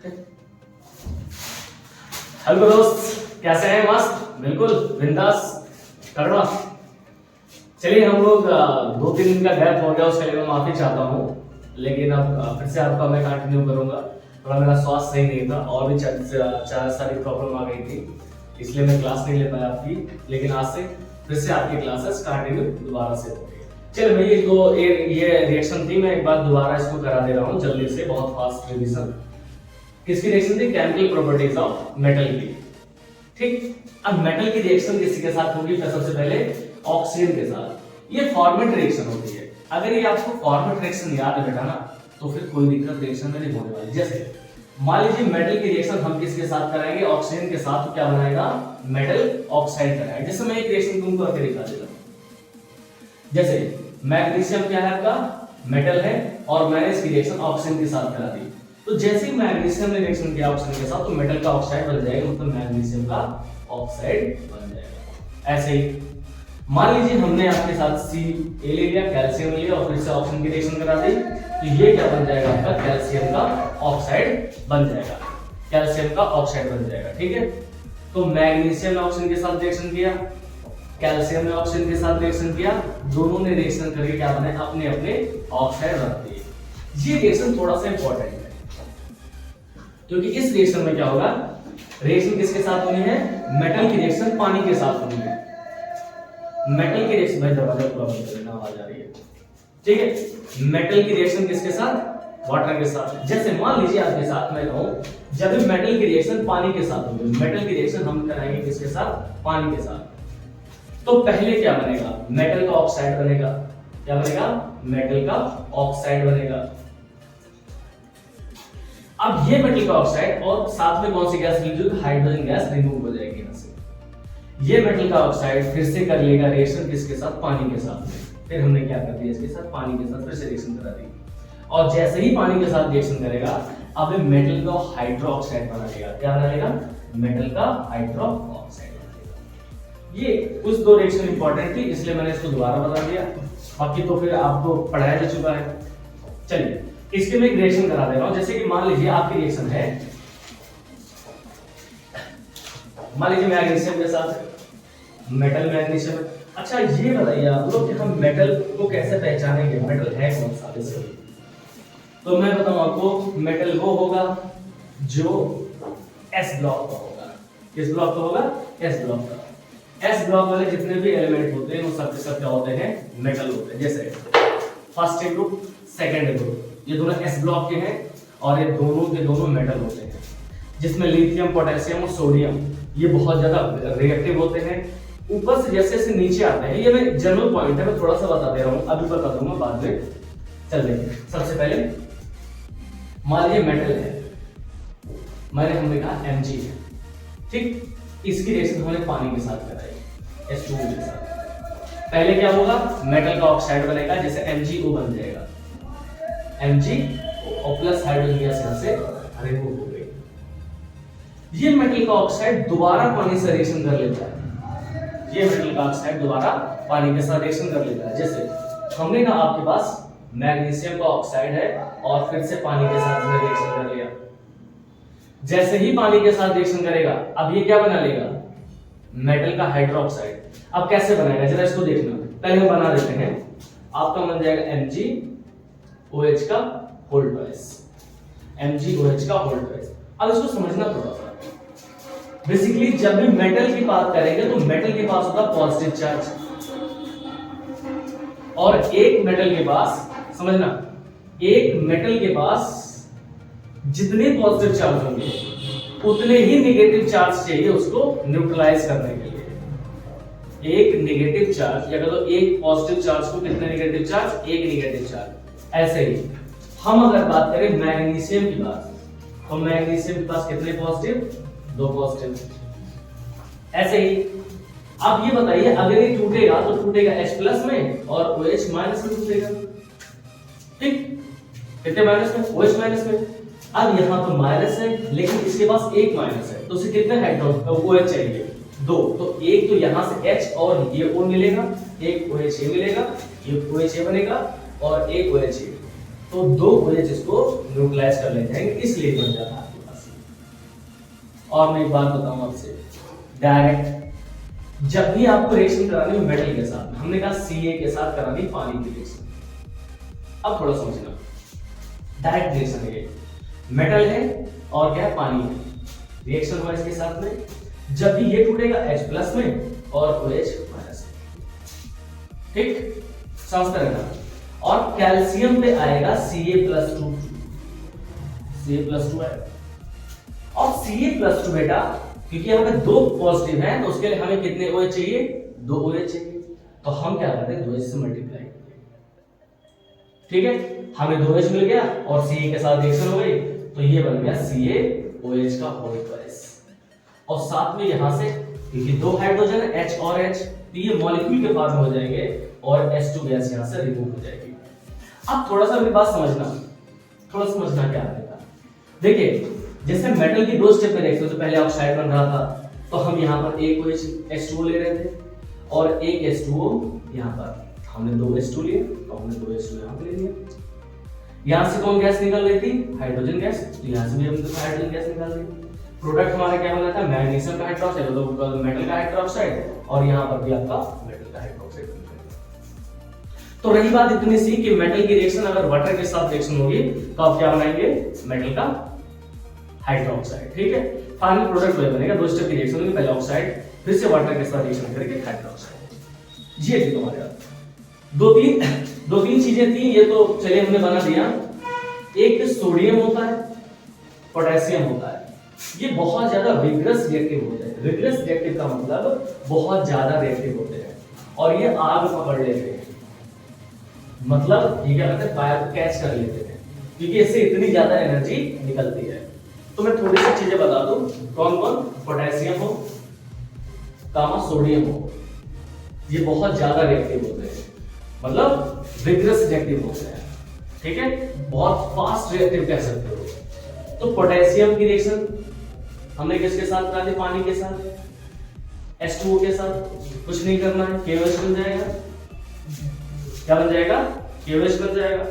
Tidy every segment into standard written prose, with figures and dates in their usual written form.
Hello दोस्त, कैसे हैं? मस्त, बिल्कुल बिंदास, तगड़ा। चलिए, हम लोग 2-3 दिन का गैप हो गया, उसके लिए मैं माफी चाहता हूँ। लेकिन अब फिर से आपका मैं कंटिन्यू करूंगा। थोड़ा मेरा स्वास्थ्य सही नहीं था और भी चार सारी प्रॉब्लम आ गई थी, इसलिए मैं क्लास नहीं ले पाया आपकी। लेकिन आज से फिर से आपकी क्लासेस कंटिन्यू दोबारा से होगी। चलिए, मैं ये रिएक्शन थी, मैं एक बार दोबारा इसको करा दे रहा हूँ जल्दी से, बहुत फास्ट रिवीजन। किसकी रिएक्शन थी? केमिकल प्रॉपर्टीज ऑफ मेटल की। ठीक, अब मेटल की रिएक्शन किसी के साथ होगी? सबसे पहले ऑक्सीजन के साथ। ये फॉर्मेट रिएक्शन होती है। अगर ये आपको फॉर्मेट रिएक्शन याद है बेटा ना, तो फिर कोई दिक्कत रिएक्शन में नहीं होने वाली। जैसे मान लीजिए मेटल की रिएक्शन हम किसके साथ कराएंगे? ऑक्सीजन के साथ। तो क्या बनाएगा? मेटल ऑक्साइड कराएगा। जैसे मैं एक रिएक्शन तुमको करके दिखा देता हूं। जैसे मैग्नीशियम क्या है आपका? मेटल है, और मैंने इसकी रिएक्शन ऑक्सीजन के साथ करा दी। तो जैसे ही मैग्नीशियम ने रिएक्शन किया ऑक्सीजन के साथ, तो मेटल का ऑक्साइड बन जाएगा, मतलब मैग्नीशियम का ऑक्साइड बन जाएगा। ऐसे ही मान लीजिए हमने आपके साथ Ca ले लिया, कैल्शियम लिया और फिर से ऑक्सीजन की रिएक्शन करा दी, तो ये क्या बन जाएगा आपका? कैल्शियम का ऑक्साइड बन जाएगा। कैल्शियम का ऑक्साइड बन जाएगा। ठीक है, तो मैग्नीशियम ने ऑक्सीजन के साथ रिएक्शन किया, कैल्शियम ने ऑक्सीजन के साथ रिएक्शन किया, दोनों ने रिएक्शन करके क्या बनाए? अपने अपने ऑक्साइड बना दिए। ये रिएक्शन थोड़ा सा इंपॉर्टेंट है, क्योंकि इस रिएक्शन में क्या होगा? रिएक्शन किसके साथ होनी है? मेटल की रिएक्शन पानी के साथ होनी है। मेटल की रिएक्शन, भाई दरवाजा पूरा बंद कर देना, आवाज आ रही है। ठीक है, मेटल की रिएक्शन किसके साथ? वाटर के साथ। जैसे मान लीजिए आपके साथ मैं कहूं, जब भी मेटल की रिएक्शन पानी के साथ होगी, मेटल की रिएक्शन हम कराएंगे किसके साथ? पानी के साथ। तो पहले क्या बनेगा? मेटल का ऑक्साइड बनेगा। क्या बनेगा? मेटल का ऑक्साइड बनेगा। अब ये मेटल का ऑक्साइड और साथ में कौन सी gas release? Hydrogen gas remove हो जाएगी यहां से। ये मेटल का ऑक्साइड फिर से कर लेगा रिएक्शन किसके साथ? पानी के साथ। फिर हमने क्या कर दिया? इसके साथ पानी के साथ फिर से रिएक्शन करा दी, और जैसे ही पानी के साथ रिएक्शन करेगा, अब मेटल का हाइड्रो ऑक्साइड बना लेगा। क्या बना लेगा? मेटल का हाइड्रो ऑक्साइड बना लेगा। ये कुछ दो रिएक्शन इंपॉर्टेंट थी, इसलिए मैंने इसको दोबारा बता दिया। बाकी तो फिर आपको पढ़ाया जा चुका है। चलिए, इसके मैं एक रिएक्शन करा दे रहा हूं। जैसे कि मान लीजिए आपकी रिएक्शन है, मान लीजिए मैग्नीशियम के साथ मेटल मैग्नीशियम। अच्छा, ये बताइए आप लोग कि हम मेटल को कैसे पहचानेंगे? मेटल है कौन सा? तो मैं बताऊं आपको, मेटल वो होगा जो एस ब्लॉक का होगा। किस ब्लॉक का होगा? एस ब्लॉक का। एस ब्लॉक वाले जितने भी एलिमेंट होते हैं वो सबके सब क्या होते हैं? मेटल होते हैं। जैसे फर्स्ट ग्रुप, सेकंड ग्रुप, ये दोनों एस ब्लॉक के हैं, और ये दोनों के दोनों मेटल होते हैं। जिसमें लिथियम, पोटेशियम और सोडियम ये बहुत ज्यादा रिएक्टिव होते हैं। ऊपर से जैसे जैसे नीचे आते हैं, ये मैं जनरल पॉइंट है, मैं थोड़ा सा बता दे रहा हूं, अभी बता दूंगा बाद में। चल देखिए, सबसे पहले मान लीजिए मेटल है, हमने कहा Mg है। ठीक, इसकी रिएक्शन हमने पानी के साथ कराई, H2O के साथ। पहले क्या होगा? मेटल का ऑक्साइड बनेगा, जैसे MgO बन जाएगा। MgO प्लस हाइड्रोजन गैस यहां से रिमूव हो गई। ये मेटल का ऑक्साइड दोबारा पानी से रिएक्शन कर लेता है। ये मेटल का ऑक्साइड दोबारा पानी के साथ रिएक्शन कर लेता है। जैसे हमने कहा आपके पास मैग्नीशियम का ऑक्साइड है, और फिर से पानी के साथ में रिएक्शन कर लिया। जैसे ही पानी के साथ रिएक्शन करेगा, अब ये क्या बना लेगा? मेटल का हाइड्रोक्साइड। अब कैसे बनाएगा जरा इसको देखना। पहले हम बना देते हैं। आपका बन जाएगा MgOH का होल ट्वाइस। MgOH का होल ट्वाइस। अब इसको समझना थोड़ा सा। बेसिकली जब भी मेटल की बात करेंगे तो मेटल के पास होता पॉजिटिव चार्ज, और एक मेटल के पास, समझना, एक मेटल के पास जितने पॉजिटिव चार्ज होंगे उतने ही नेगेटिव चार्ज चाहिए उसको न्यूट्रलाइज करने के लिए। एक नेगेटिव चार्ज, या तो एक पॉजिटिव चार्ज को कितने नेगेटिव चार्ज? एक नेगेटिव चार्ज। ऐसे ही हम अगर बात करें मैग्नीशियम की बात, तो मैग्नीशियम के पास कितने पॉजिटिव? 2 पॉजिटिव। ऐसे ही अब ये बताइए, अगर ये टूटेगा तो टूटेगा H प्लस में और OH माइनस में टूटेगा। ठीक, कितने माइनस में? OH माइनस में। अब यहां तो माइनस है, लेकिन इसके पास एक माइनस है, तो उसे कितने हाइड्रोजन OH चाहिए? 2। तो एक तो यहां से H और ये O मिलेगा, एक OH मिलेगा, ये OH बनेगा और एक OH। तो 2 OH इसको न्यूट्रलाइज कर लेते हैं, इसलिए बन जाता है आपके पास। और मैं एक बात बताऊं आपसे, डायरेक्ट जब भी आपको रिएक्शन करानी हो मेटल के साथ, हमने कहा Ca के साथ करानी पानी की रिएक्शन। अब थोड़ा समझना, डायरेक्ट रिएक्शन है ये, मेटल है और क्या है, पानी है, रिएक्शन हुआ इसके साथ में, जब भी ये टूटेगा H प्लस में और OH माइनस में, ठीक, समझते रहना। और कैल्शियम पे आएगा Ca+2, Ca+2 आएगा, और Ca+2 बेटा क्योंकि यहाँ पे 2 पॉजिटिव हैं तो उसके लिए हमें कितने OH चाहिए, 2 OH चाहिए, तो हम क्या करते हैं 2H से मल्टीप्लाई, ठीक है, हमें 2H मिल गया और Ca के साथ रिएक्शन हो गई तो ये बन गया CaOH का होल ट्वाइस, और साथ में यहां से क्योंकि 2 हाइड्रोजन है H और H तो ये मॉलिक्यूल के फॉर्म में हो जाएंगे और H2 गैस यहां से रिमूव हो जाएगी। अब थोड़ा सा मेरी बात समझना, थोड़ा समझना क्या है, देखिए जैसे मेटल की 2 स्टेप में रिएक्शन से पहले ऑक्साइड बन रहा था तो हम यहाँ पर एक H2O ले रहे थे और एक H2O यहाँ पर हमने 2 H2 लिए तो हमने 2 H2 यहाँ पे ले लिया। यहाँ से कौन गैस निकल रही थी, हाइड्रोजन गैस, तो यहाँ से भी हमने हाइड्रोजन गैस निकाल ली। प्रोडक्ट हमारा क्या बना था, मैग्नीशियम का हाइड्रोक्साइड, तो मेटल का हाइड्रोक्साइड, और यहाँ पर भी आपका मेटल का हाइड्रोक्साइड बन जाएगा। तो रही बात इतनी सी कि मेटल की रिएक्शन अगर वाटर के साथ रिएक्शन होगी तो आप क्या बनाएंगे, मेटल का हाइड्रोक्साइड, ठीक है, फाइनल प्रोडक्ट वही बनेगा। 2 स्टेप की रिएक्शन होगी, पहले ऑक्साइड फिर से वाटर के साथ रिएक्शन करके हाइड्रोक्साइड। ये थी तुम्हारे दो तीन चीजें थी, ये तो चलिए हमने बना दिया। एक सोडियम होता है, पोटेशियम होता है, ये बहुत ज्यादा विग्रस रिएक्टिव होते हैं। विग्रस रिएक्टिव का मतलब बहुत ज्यादा रिएक्टिव होते हैं और ये आग पकड़ लेते हैं, मतलब ये क्या करते हैं, फायर को कैच कर लेते हैं क्योंकि इससे इतनी ज्यादा एनर्जी निकलती है। तो मैं थोड़ी सी चीजें बता दूं, कौन कौन, पोटेशियम हो, कामा सोडियम हो, ये बहुत ज्यादा रिएक्टिव होते हैं, मतलब विग्रस रिएक्टिव होते हैं, ठीक है, बहुत फास्ट रिएक्टिव कह सकते हो। तो पोटेशियम की रिएक्शन हमने किसके साथ करा थी, पानी के साथ, H2O के साथ, कुछ नहीं करना है, KOH बन जाएगा, क्या बन जाएगा, KOH बन जाएगा,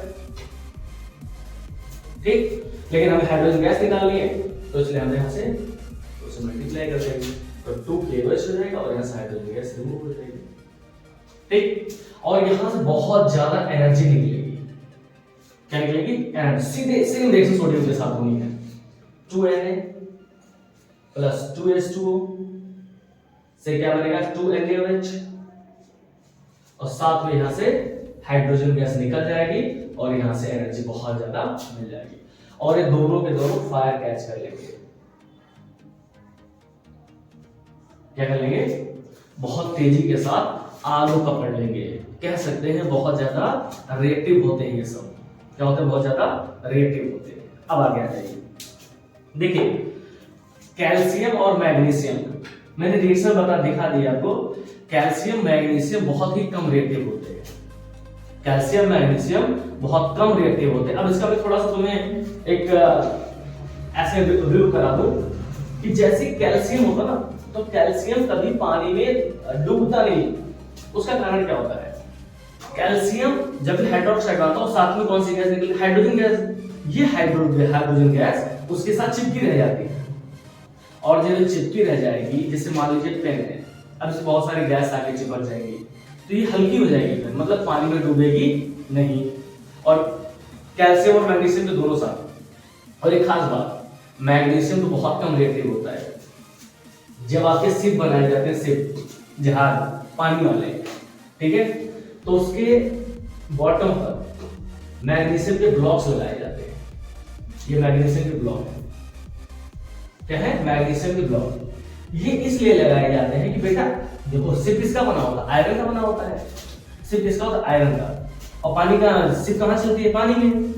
ठीक। लेकिन हमें हाइड्रोजन गैस निकालनी है तो इसलिए हम यहां से उसे मल्टीप्लाई कर देंगे तो 2KOH हो जाएगा और यहां से हाइड्रोजन गैस रिमूव हो जाएगी, ठीक। और यहां से बहुत ज्यादा एनर्जी निकलेगी, क्या निकलेगी, एनर्जी, सीधे सेम रिएक्शन सोडियम के साथ होनी है। 2Na प्लस 2H2O से क्या बनेगा, 2NaOH, और साथ में यहां से हाइड्रोजन गैस निकल जाएगी और यहां से एनर्जी बहुत ज्यादा मिल जाएगी और ये दोनों के दोनों फायर कैच कर लेंगे, क्या कर लेंगे, बहुत तेजी के साथ आग को पकड़ लेंगे, कह सकते हैं बहुत ज्यादा रिएक्टिव होते हैं ये सब, क्या होते हैं, बहुत ज्यादा रिएक्टिव होते हैं। अब आगे आ जाइए, देखिए कैल्शियम और मैग्नीशियम, मैंने रिएक्शन दिखा दिया आपको, कैल्शियम मैग्नीशियम बहुत ही कम रिएक्टिव होते हैं, कैल्शियम मैग्नीशियम बहुत कम रिएक्टिव होते हैं। अब इसका मैं थोड़ा सा तुम्हें एक ऐसे रिव्यू करा दूं कि जैसे कैल्शियम होता ना, तो कैल्शियम कभी पानी में डूबता नहीं, उसका कारण क्या होता है, कैल्शियम जब हाइड्रोक्साइड आता है साथ में कौन सी गैस निकलती है, हाइड्रोजन गैस, ये हाइड्रोजन गैस उसके साथ चिपकी रह जाती है और जब चिपकी रह जाएगी, जैसे मान लीजिए पेन है, अब इसमें बहुत सारी गैस आके चिपक जाएगी तो ये हल्की हो जाएगी, फिर मतलब पानी में डूबेगी नहीं, और कैल्शियम और मैग्नीशियम के दोनों साथ। और एक खास बात, मैग्नीशियम तो बहुत कम रिएक्टिव होता है, जब आपके शिप बनाए जाते हैं, शिप जहाज पानी वाले, ठीक है, तो उसके बॉटम पर मैग्नीशियम के ब्लॉक्स लगाए जाते हैं, ये मैग्नीशियम के ब्लॉक है, क्या है, मैग्नीशियम के ब्लॉक, ये इसलिए लगाए जाते हैं कि बेटा देखो शिप किसका बना होता है, आयरन का बना होता है, शिप किसका होता है, आयरन का, और पानी का शिप कहां चलती है, पानी में,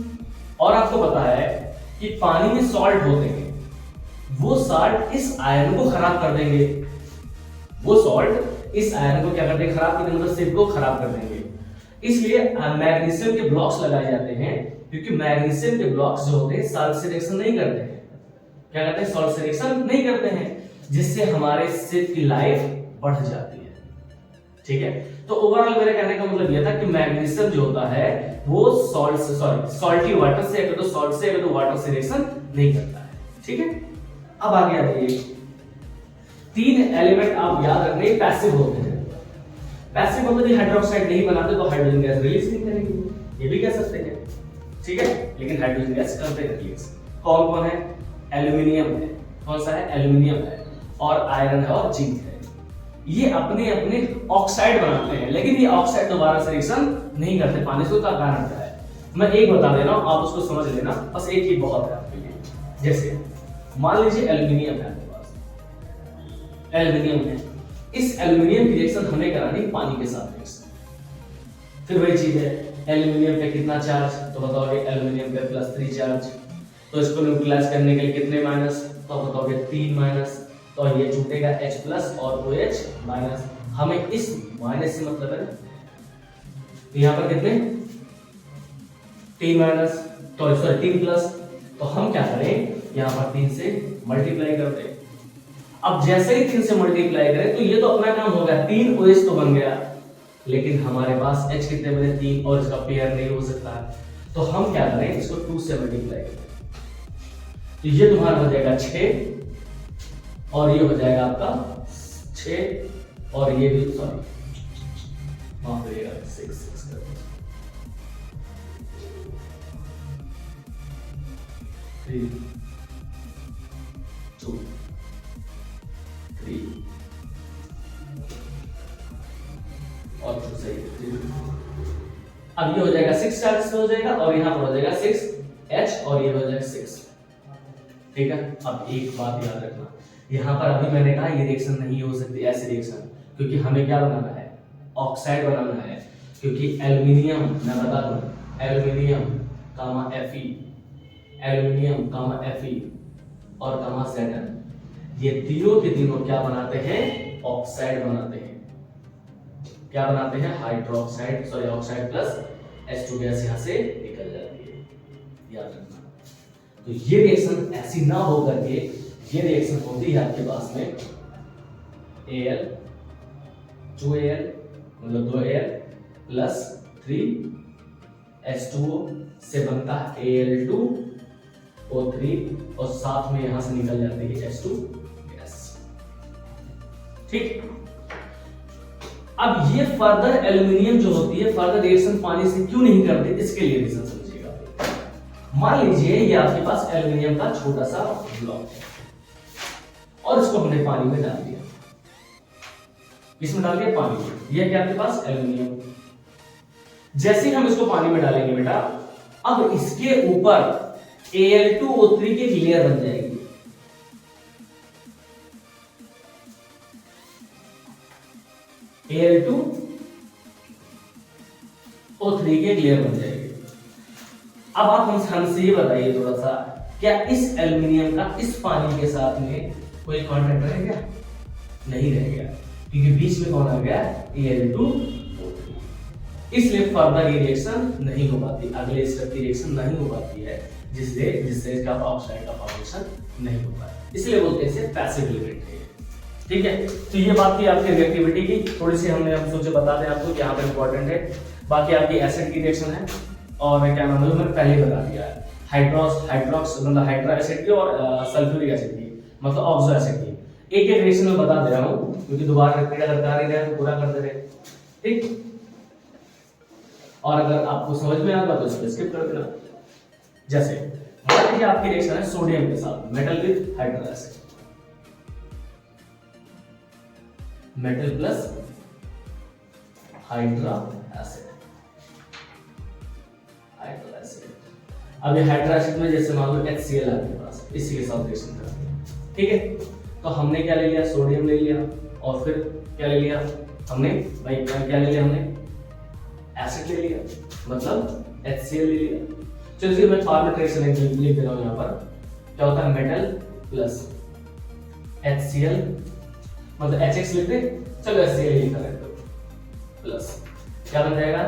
और आपको पता है कि पानी में सॉल्ट होते हैं, वो सॉल्ट इस आयरन को खराब कर देंगे, वो सॉल्ट इस आयरन को क्या कर देंगे, खराब कर देंगे, मतलब शिप को खराब कर देंगे, इसलिए मैग्नीशियम के ब्लॉक्स लगाए जाते हैं, क्योंकि मैग्नीशियम के ब्लॉक्स जो होते हैं सॉल्ट से रिएक्शन नहीं करते हैं, क्या करते हैं, सॉल्ट से रिएक्शन नहीं करते हैं, जिससे हमारे शिप की लाइफ बढ़ जाती है, ठीक है। तो ओवरऑल मेरे कहने का मतलब यह था कि मैग्नीशियम जो होता है वो सॉल्ट से, सॉल्टी वाटर से, अगर तो सॉल्ट से, अगर तो वाटर से रिएक्शन नहीं करता है, ठीक है। अब आगे आ जाइए, तीन एलिमेंट आप याद रखने पैसिव होते हैं। पैसिव मतलब यदि हाइड्रोक्साइड नहीं बनाते तो हाइड्रोजन गैस रिलीज नहीं करेंगे, ये भी कह सकते हैं, ठीक है। लेकिन हाइड्रोजन गैस करते हैं रिलीज। कौन कौन है? एल्यूमिनियम है, कौन सा है? एल्यूमिनियम है, और आयरन है, और जिंक है। ये अपने अपने ऑक्साइड बनाते हैं, लेकिन ये ऑक्साइड दोबारा से रिएक्शन नहीं करते पानी से। उसका कारण क्या है मैं एक बता दे रहा हूं, आप उसको समझ लेना, बस एक ही बहुत है आपके लिए। जैसे मान लीजिए एल्यूमिनियम है आपके पास, एल्यूमिनियम है, इस एल्यूमिनियम की रिएक्शन हमें करानी पानी के साथ रिएक्शन। फिर वही चीज है, एल्यूमिनियम पे कितना चार्ज, तो बताओगे एल्यूमिनियम पे +3 चार्ज, तो इसको न्यूट्रलाइज करने के लिए कितने माइनस, तो बताओगे 3 माइनस, तो ये छूटेगा H+ और OH-। हमें इस माइनस से मतलब है, यहाँ पर कितने 3 माइनस, तो सॉरी 3+, तो हम क्या करें, यहाँ पर 3 से मल्टीप्लाई करते हैं। अब जैसे ही 3 से मल्टीप्लाई करें तो ये तो अपना काम हो गया, 3 OH तो बन गया, लेकिन हमारे पास H कितने बने, 3, और इसका पेयर नहीं हो सकता, तो हम क्या करें, इसको 2 से मल्टीप्लाई करें, तो ये तुम्हारा हो जाएगा 6, और ये हो जाएगा आपका 6, और ये भी सॉरी माफ करिएगा 6 कर 3 2 3 और 2 सही है। अब ये हो जाएगा 6 चार्ज से हो जाएगा, और यहाँ पर हो जाएगा 6H, और ये हो जाएगा 6, ठीक है। अब एक बात याद रखना, यहाँ पर अभी मैंने कहा ये रिएक्शन नहीं हो सकती ऐसी रिएक्शन, क्योंकि हमें क्या बनाना है, ऑक्साइड बनाना है, क्योंकि एल्यूमिनियम, मैं बता दूं, एल्यूमिनियम कामा Fe, एल्यूमिनियम कामा Fe और कामा Zn, ये तीनों के तीनों क्या बनाते हैं, ऑक्साइड बनाते हैं। क्या बनाते हैं, hydroxide, sorry oxide plus H2 gas यहाँ से निकल जाती है, याद रखना। तो ये रिएक्शन ऐसी ना हो करके, ये रिएक्शन होती है आपके पास में Al 2Al मतलब 2Al प्लस 3H2O से बनता है Al2O3, और साथ में यहां से निकल जाती है H2 गैस, ठीक। अब ये फर्दर एल्यूमिनियम जो होती है फर्दर रिएक्शन पानी से क्यों नहीं करती, इसके लिए रीजन समझिएगा। मान लीजिए ये आपके पास एल्यूमिनियम का छोटा सा ब्लॉक है, और इसको हमने पानी में डाल दिया, इसमें डाल दिया पानी में, ये क्या आपके पास एल्यूमिनियम। जैसे ही हम इसको पानी में डालेंगे बेटा, अब इसके ऊपर Al2O3 की लेयर बन जाएगी, Al2O3 की एक लेयर बन जाएगी। अब आप हमसे ये बताइए थोड़ा सा, क्या इस एल्यूमिनियम का इस पानी के साथ में कोई कांटेक्ट रहेगा? नहीं रहेगा, क्योंकि बीच में कौन आ गया, Al2O3, इसलिए फर्दर ये रिएक्शन नहीं हो पाती, अगले स्टेप की रिएक्शन नहीं हो पाती है, जिससे इसका ऑक्साइड का फॉर्मेशन नहीं होता है, इसलिए बोलते हैं इसे पैसिव एलिमेंट है, ठीक है। तो ये बात थी आपकी रिएक्टिविटी की, थोड़ी सी हम सोचे बता दें आपको कि यहाँ पर इंपॉर्टेंट है। बाकी आपकी एसिड की रिएक्शन है, और क्या नाम है, मैंने पहले ही बता दिया है, हाइड्रोक्स मतलब हाइड्रा एसिड की और सल्फ्यूरिक एसिड की मतलब ऑक्सो एसिड की, एक एक रिएक्शन में बता दे रहा हूँ, क्योंकि दोबारा रिपीट अगर कर ही रहे तो पूरा करते रहे, ठीक। और अगर आपको समझ में आएगा तो इसको स्किप कर देना। जैसे मान लीजिए आपकी रिएक्शन है सोडियम के साथ, metal with hydra acid, metal plus hydra acid, hydra acid. अब ये हाइड्रा एसिड में जैसे मान लो HCl आपके पास, इसी के साथ रिएक्शन करते हैं, ठीक है। तो हमने क्या ले लिया, सोडियम ले लिया, और फिर क्या ले लिया हमने, भाई क्या ले लिया हमने, एसिड ले लिया, मतलब HCl ले लिया। चलिए मैं फॉर्मेट रिएक्शन लिख दे रहा हूं, यहाँ पर क्या होता है, मेटल प्लस HCl मतलब HX लिख दे, चलो HCl लिखा है, प्लस क्या बन जाएगा,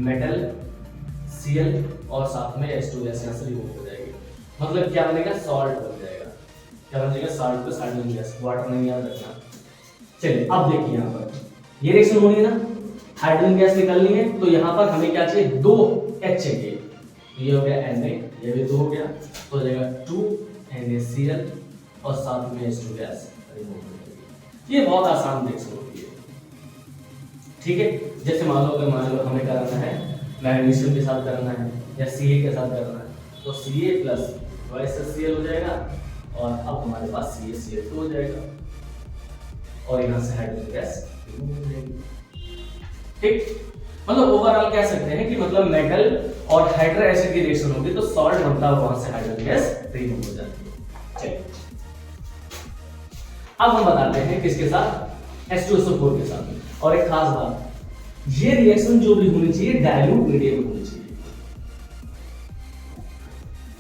मेटल Cl और साथ में H2 गैस यहाँ से रिमूव हो जाएगी, मतलब क्या बनेगा, सॉल्ट बन जाएगा। क्या बन जाएगा, salt plus hydrogen gas, water नहीं याद रखना। चलिए अब देखिए यहाँ पर ये रिएक्शन होनी है ना, हाइड्रोजन गैस निकलनी है, तो यहाँ पर हमें क्या चाहिए, 2 H चाहिए, ये हो गया Na, ये भी 2 हो गया, तो हो जाएगा 2 NaCl और साथ में H2 गैस रिमूव हो जाएगी। ये बहुत आसान रिएक्शन होती है, ठीक है। जैसे मान लो हमें करना है मैग्नीशियम के साथ करना है या Ca के साथ करना है, तो Ca प्लस CaCl हो जाएगा और अब हमारे पास CaCl2 हो जाएगा और यहाँ से हाइड्रोजन गैस रिमूव हो जाएगी, ठीक। मतलब ओवरऑल कह सकते हैं कि मतलब मेटल और हाइड्रो एसिड की रिएक्शन होगी तो सॉल्ट बनता है, वहां से हाइड्रोजन गैस रिमूव हो जाती है। चलिए अब हम बताते हैं किसके साथ, H2SO4 के साथ। और एक खास बात, ये रिएक्शन जो भी होनी चाहिए डाइल्यूट मीडियम में होनी चाहिए।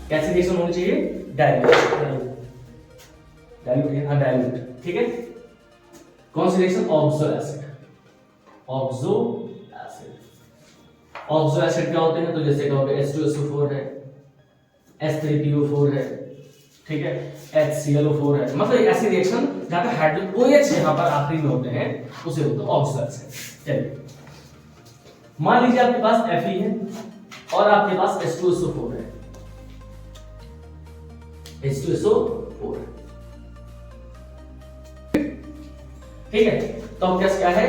कैसी रिएक्शन होनी चाहिए? डाइल्यूट, ठीक है। कौन सी reaction? Oxo acid. Oxo acid क्या होते हैं? तो जैसे कहोगे H2SO4 है, H3PO4 है, ठीक है, HClO4 है। मतलब ऐसी रिएक्शन जहां पे हाइड्रोजन OH यहां पर आखिरी में होते हैं उसे बोलते हैं ऑक्सो एसिड। चलिए मान लीजिए आपके पास Fe है और आपके पास H2SO4 है, H2SO4, ठीक है। तो अब क्या है?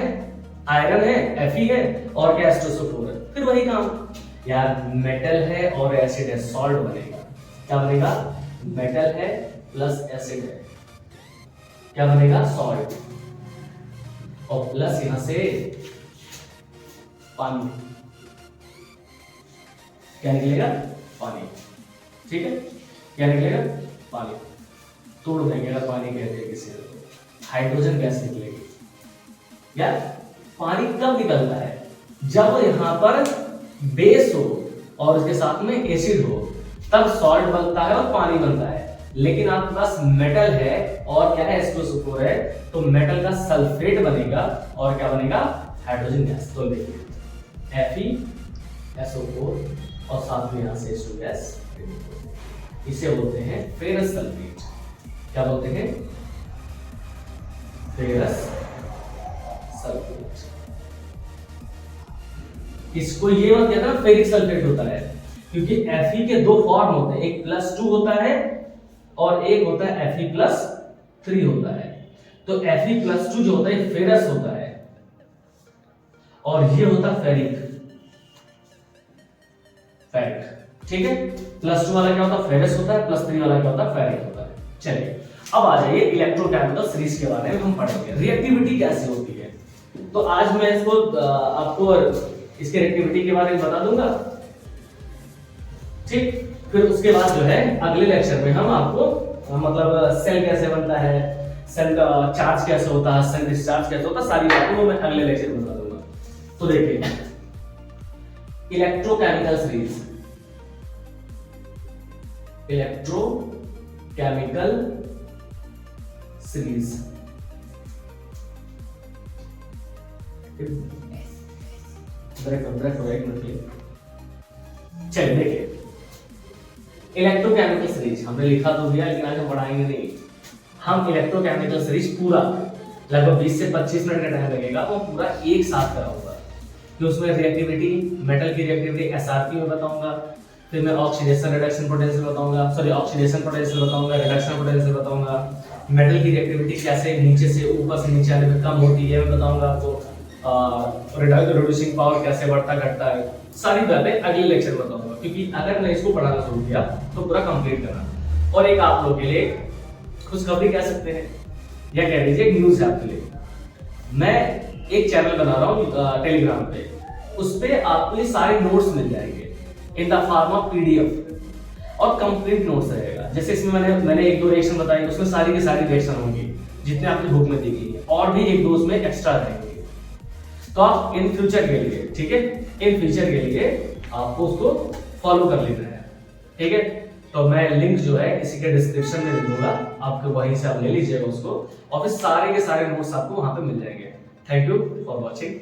आयरन है, Fe है और क्या H2SO4 है। फिर वही काम यार, मेटल है और एसिड है, सॉल्ट बनेगा। क्या बनेगा? मेटल है प्लस एसिड है, क्या बनेगा? सॉल्ट। और प्लस यहां से पानी, क्या निकलेगा? पानी, ठीक है। क्या निकलेगा? पानी। तोड़ देंगे अगर पानी कहते हैं किसी को, हाइड्रोजन गैस निकलेगी। यार पानी कब निकलता है? जब यहां पर बेस हो और उसके साथ में एसिड हो, तब सॉल्ट बनता है और पानी बनता है। लेकिन आपके पास मेटल है और क्या है? H2SO4 है, तो मेटल का सल्फेट बनेगा और क्या बनेगा? Hydrogen gas. तो देखिए FeSO4 और साथ में यहां से H2 गैस, इसे बोलते हैं फेरस सल्फेट। क्या बोलते हैं? Ferrous sulphate. इसको ये मत कहना फेरिक सल्फेट होता है, क्योंकि Fe के दो फॉर्म होते हैं, एक +2 होता है और एक होता है Fe+3 होता है। तो Fe+2 जो होता है फेरस होता है और ये होता है फेरिक, ठीक है। +2 वाला क्या होता है? फेरस होता है, +3 वाला क्या होता है? फेरिक होता है। चलिए अब आ जाइए इलेक्ट्रोकेमिकल सीरीज के बारे में हम पढ़ेंगे, रिएक्टिविटी कैसे होती है। तो आज मैं इसको आपको इसके रिएक्टिविटी के बारे में बता दूंगा, ठीक। फिर उसके बाद जो है अगले लेक्चर में हम आपको मतलब सेल कैसे बनता है, सेल का चार्ज कैसे होता है, सेल डिस्चार्ज कैसे होता है, सारी बातें वो मैं अगले लेक्चर में बता दूंगा। तो देखिए इलेक्ट्रोकेमिकल सीरीज, इलेक्ट्रोकेमिकल सीरीज, चलिए देखिए इलेक्ट्रोकेमिकल सीरीज हमने लिखा तो दिया, लेकिन आज हम पढ़ाएंगे नहीं। हम इलेक्ट्रोकेमिकल सीरीज पूरा लगभग 20 से 25 मिनट का टाइम लगेगा, वो पूरा एक साथ कराऊंगा। कि उसमें रिएक्टिविटी, मेटल की रिएक्टिविटी SRP में बताऊंगा, फिर मैं ऑक्सीडेशन रिडक्शन पोटेंशियल बताऊंगा, ऑक्सीडेशन पोटेंशियल बताऊंगा, रिडक्शन पोटेंशियल बताऊंगा, मेटल की रिएक्टिविटी कैसे नीचे से ऊपर से नीचे आने में कम होती है मैं बताऊंगा आपको, रिड्यूसिंग पावर कैसे बढ़ता घटता है, सारी बातें अगले लेक्चर में बताऊंगा। क्योंकि अगर मैं इसको पढ़ाना शुरू किया तो पूरा कंप्लीट करना। और एक आप लोगों के लिए खुशखबरी कह सकते हैं या कह लीजिए एक न्यूज है आपके लिए। मैं एक चैनल बना रहा हूँ टेलीग्राम पे, उस पे आपको ये सारे नोट्स मिल जाएंगे in the form of PDF और कंप्लीट नोट्स रहेगा। जैसे इसमें मैंने एक दो रिएक्शन बताई, उसमें सारी की सारी रिएक्शन होंगी जितने आपकी बुक में दी गई है, और भी एक दो उसमें एक्स्ट्रा रहेंगे। तो आप इन फ्यूचर के लिए, ठीक है, इन फ्यूचर के लिए आपको उसको फॉलो कर लेना है, ठीक है। तो मैं लिंक जो है इसी के डिस्क्रिप्शन में दे दूंगा, आपको वहीं से आप ले लीजिएगा उसको, और फिर सारे के सारे नोट्स आपको वहां पे मिल जाएंगे। Thank you for watching.